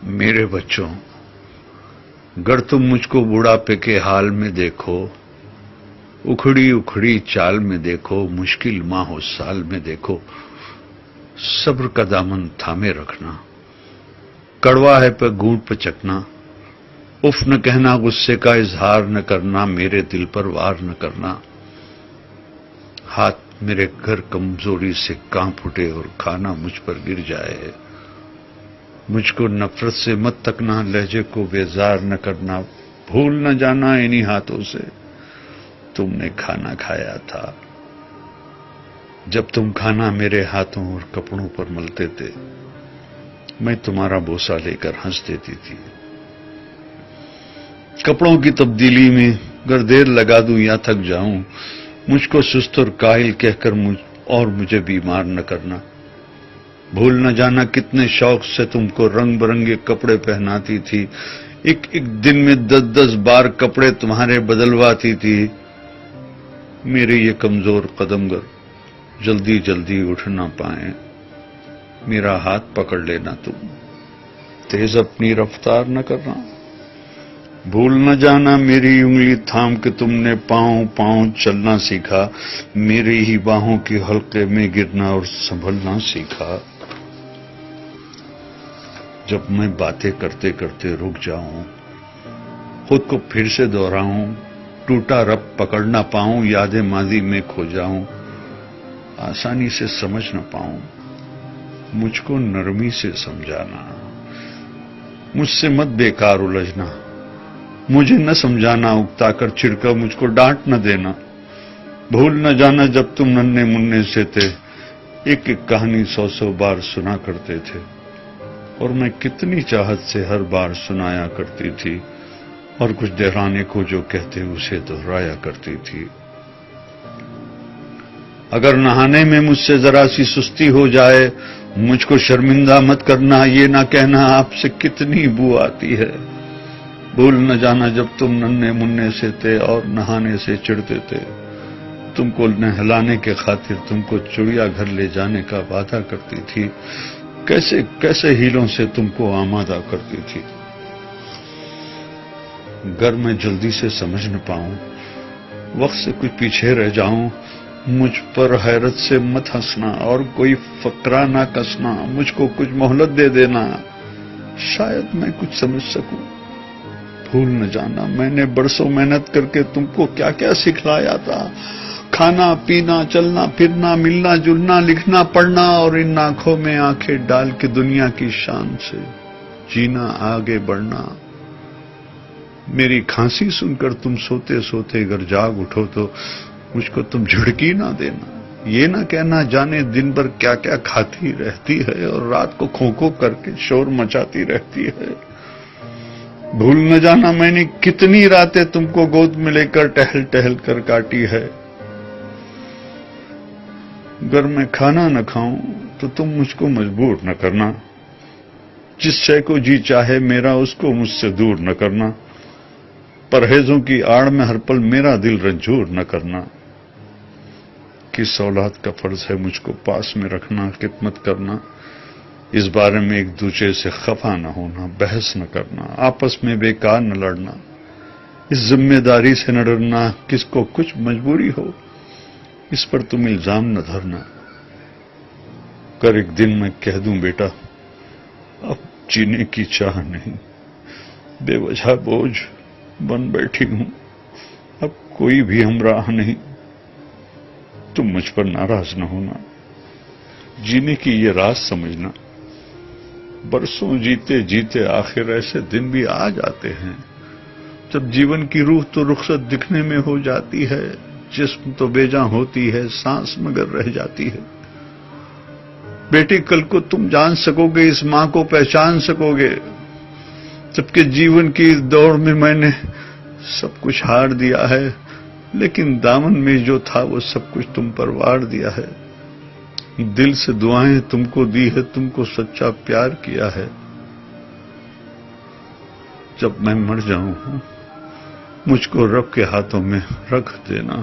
میرے بچوں، گر تم مجھ کو بڑھاپے کے حال میں دیکھو، اکھڑی اکھڑی چال میں دیکھو، مشکل ماہ و سال میں دیکھو، صبر کا دامن تھامے رکھنا، کڑوا ہے پہ گھونٹ پہ چکنا، اف نہ کہنا، غصے کا اظہار نہ کرنا، میرے دل پر وار نہ کرنا، ہاتھ میرے گھر کمزوری سے کانپ اٹھے اور کھانا مجھ پر گر جائے، مجھ کو نفرت سے مت تکنا، لہجے کو بیزار نہ کرنا، بھول نہ جانا انہی ہاتھوں سے تم نے کھانا کھایا تھا، جب تم کھانا میرے ہاتھوں اور کپڑوں پر ملتے تھے، میں تمہارا بوسہ لے کر ہنس دیتی تھی، کپڑوں کی تبدیلی میں گر دیر لگا دوں یا تھک جاؤں، مجھ کو سست اور کاہل کہہ کر مجھے بیمار نہ کرنا، بھول نہ جانا کتنے شوق سے تم کو رنگ برنگے کپڑے پہناتی تھی، ایک ایک دن میں 10 بار کپڑے تمہارے بدلواتی تھی، میرے یہ کمزور قدم گر جلدی جلدی اٹھ نہ پائیں، میرا ہاتھ پکڑ لینا تم، تیز اپنی رفتار نہ کرنا، بھول نہ جانا میری انگلی تھام کے تم نے پاؤں پاؤں چلنا سیکھا، میری ہی باہوں کی حلقے میں گرنا اور سنبھلنا سیکھا، جب میں باتیں کرتے کرتے رک جاؤں، خود کو پھر سے دہراؤں، ٹوٹا رب پکڑ نہ پاؤں، یادیں ماضی میں کھو جاؤں، آسانی سے سمجھ نہ پاؤں، مجھ کو نرمی سے سمجھانا، مجھ سے مت بیکار الجھنا، مجھے نہ سمجھانا، اکتا کر چھڑکا مجھ کو ڈانٹ نہ دینا، بھول نہ جانا جب تم ننھے منھے سے تھے، ایک ایک کہانی 100 بار سنا کرتے تھے، اور میں کتنی چاہت سے ہر بار سنایا کرتی تھی، اور کچھ دہرانے کو جو کہتے اسے دہرایا کرتی تھی، اگر نہانے میں مجھ سے ذرا سی سستی ہو جائے، مجھ کو شرمندہ مت کرنا، یہ نہ کہنا آپ سے کتنی بو آتی ہے، بھول نہ جانا جب تم ننھے منھے سے تھے اور نہانے سے چڑھتے تھے، تم کو نہلانے کے خاطر تم کو چڑیا گھر لے جانے کا وعدہ کرتی تھی، کیسے کیسے ہیلوں سے تم کو آمادہ کرتی تھی، گر میں جلدی سے سمجھ نہ پاؤں، وقت سے کچھ پیچھے رہ جاؤں، مجھ پر حیرت سے مت ہنسنا اور کوئی فقرہ نہ کسنا، مجھ کو کچھ مہلت دے دینا، شاید میں کچھ سمجھ سکوں، بھول نہ جانا میں نے برسوں محنت کر کے تم کو کیا کیا سکھلایا تھا، کھانا پینا چلنا پھرنا ملنا جلنا لکھنا پڑھنا، اور ان آنکھوں میں آنکھیں ڈال کے دنیا کی شان سے جینا آگے بڑھنا، میری کھانسی سن کر تم سوتے سوتے اگر جاگ اٹھو تو مجھ کو تم جھڑکی نہ دینا، یہ نہ کہنا جانے دن بھر کیا کیا کھاتی رہتی ہے اور رات کو کھو کھو کر کے شور مچاتی رہتی ہے، بھول نہ جانا میں نے کتنی راتیں تم کو گود میں لے کر ٹہل ٹہل کر کاٹی ہے، اگر میں کھانا نہ کھاؤں تو تم مجھ کو مجبور نہ کرنا، جس شے کو جی چاہے میرا اس کو مجھ سے دور نہ کرنا، پرہیزوں کی آڑ میں ہر پل میرا دل رنجور نہ کرنا، کس اولاد کا فرض ہے مجھ کو پاس میں رکھنا، خدمت کرنا، اس بارے میں ایک دوسرے سے خفا نہ ہونا، بحث نہ کرنا، آپس میں بیکار نہ لڑنا، اس ذمہ داری سے نہ ڈرنا، کس کو کچھ مجبوری ہو اس پر تم الزام نہ دھرنا، کر ایک دن میں کہہ دوں بیٹا اب جینے کی چاہ نہیں، بے وجہ بوجھ بن بیٹھی ہوں، اب کوئی بھی ہمراہ نہیں، تم مجھ پر ناراض نہ ہونا، جینے کی یہ راز سمجھنا، برسوں جیتے جیتے آخر ایسے دن بھی آ جاتے ہیں جب جیون کی روح تو رخصت دکھنے میں ہو جاتی ہے، جسم تو بے جان ہوتی ہے، سانس مگر رہ جاتی ہے، بیٹی کل کو تم جان سکو گے، اس ماں کو پہچان سکو گے، جبکہ جیون کی اس دوڑ میں میں نے سب کچھ ہار دیا ہے، لیکن دامن میں جو تھا وہ سب کچھ تم پر وار دیا ہے، دل سے دعائیں تم کو دی ہے، تم کو سچا پیار کیا ہے، جب میں مر جاؤں مجھ کو رب کے ہاتھوں میں رکھ دینا۔